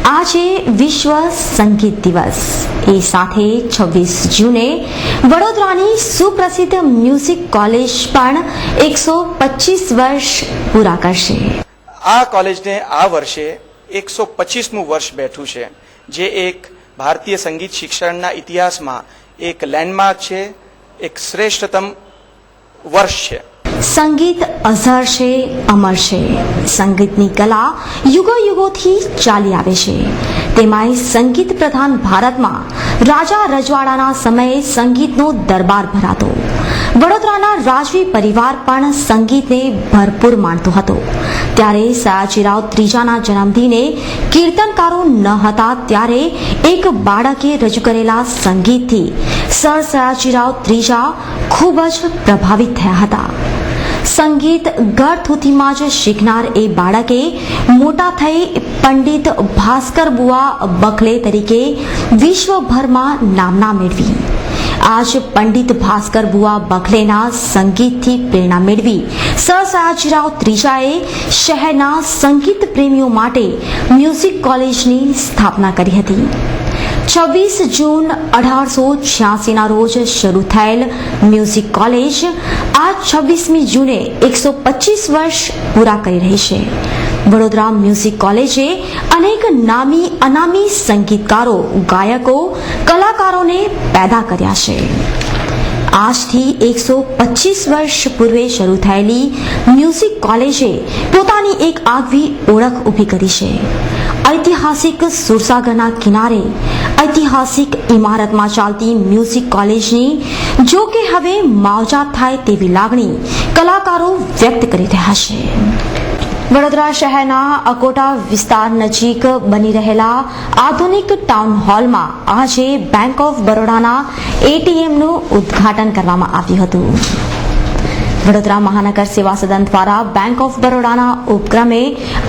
આજે વિશ્વ સંગીત દિવસ એ સાથે 26 જૂને વડોદરાની સુપ્રસિદ્ધ મ્યુઝિક કોલેજ પણ 125 વર્ષ પૂરા કરશે। આ કોલેજને આ વર્ષે 125મું વર્ષ બેઠું છે, જે એક ભારતીય સંગીત શિક્ષણના ઇતિહાસમાં એક લેન્ડમાર્ક છે, એક શ્રેષ્ઠતમ વર્ષ છે। સંગીત અઝર છે, અમર છે। સંગીતની કલા યુગો યુગોથી ચાલી આવે છે। તેમાંય સંગીત પ્રધાન ભારતમાં રાજા રજવાડાના સમયે સંગીતનો દરબાર ભરાતો। વડોદરાના રાજવી પરિવાર પણ સંગીતને ભરપૂર માણતો હતો। ત્યારે સયાજીરાવ ત્રીજાના જન્મદિને કીર્તનકારો ન હતા, ત્યારે એક બાળકે રજૂ કરેલા સંગીતથી સર સયાજીરાવ ત્રીજા ખૂબ જ પ્રભાવિત થયા હતા। સંગીત ગળથૂથીમાં જ શીખનાર એ બાળકે મોટા થઈ પંડિત ભાસ્કર બુઆ બખલે તરીકે વિશ્વભરમાં નામના મેળવી। આજ પંડિત ભાસ્કર બુઆ બખલેના સંગીતથી પ્રેરણા મેળવી સર સયાજીરાવ ત્રીજાએ શહેરના સંગીત પ્રેમીઓ માટે મ્યુઝિક કોલેજની સ્થાપના કરી હતી। 26 જૂન 1886ના રોજ શરૂ થયેલ મ્યુઝિક કોલેજ આજ 26મી જૂને 125 વર્ષ પૂરા કરી રહી છે। વડોદરા મ્યુઝિક કોલેજે અનેક નામી અનામી સંગીતકારો, ગાયકો, કલાકારોને પેદા કર્યા છે। આજથી 125 વર્ષ પૂર્વે શરૂ થયેલી મ્યુઝિક કોલેજે પોતાની એક આગવી ઓળખ ઊભી કરી છે। ઐતિહાસિક સુરસાગરના કિનારે ઐતિહાસિક ઇમારતમાં ચાલતી મ્યુઝિક કોલેજની જો કે હવે માવજાત થાય તેવી લાગણી કલાકારો વ્યક્ત કરી રહ્યા છે। વડોદરા શહેરના અકોટા વિસ્તાર નજીક બની રહેલા આધુનિક ટાઉન હોલમાં આજે બેંક ઓફ બરોડાના એટીએમનું ઉદ્ઘાટન કરવામાં આવ્યું હતું। વડોદરા મહાનગર સેવા સદન દ્વારા બેંક ઓફ બરોડાના ઉપક્રમે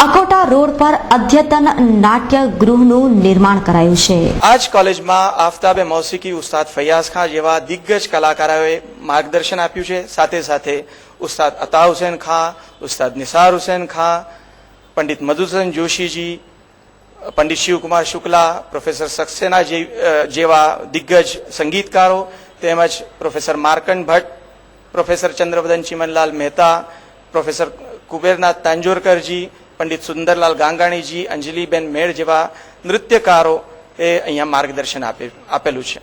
અકોટા રોડ પર અદ્યતન નાટ્ય ગૃહનું નિર્માણ કરાયું છે। આ જ કોલેજમાં આફતાબે મૌસીકી ઉસ્તાદ ફૈયાઝ ખાન જેવા દિગ્ગજ કલાકારોએ માર્ગદર્શન આપ્યું છે। સાથે સાથે ઉસ્તાદ અતા હુસૈન ખાન, ઉસ્તાદ નિસાર હુસૈન ખાન, પંડિત મધુસૂદન જોશીજી, પંડિત શિવકુમાર શુક્લા, પ્રોફેસર સક્સેના જેવા દિગ્ગજ સંગીતકારો, તેમજ professor Markand Bhatt, professor Chandravadan Chimanlal Mehta, professor Kubernath Tanjorkarji, Pandit Sundarlal Ganganiji, Anjaliben મેળ જેવા નૃત્યકારો એ અહીંયા માર્ગદર્શન આપેલું છે।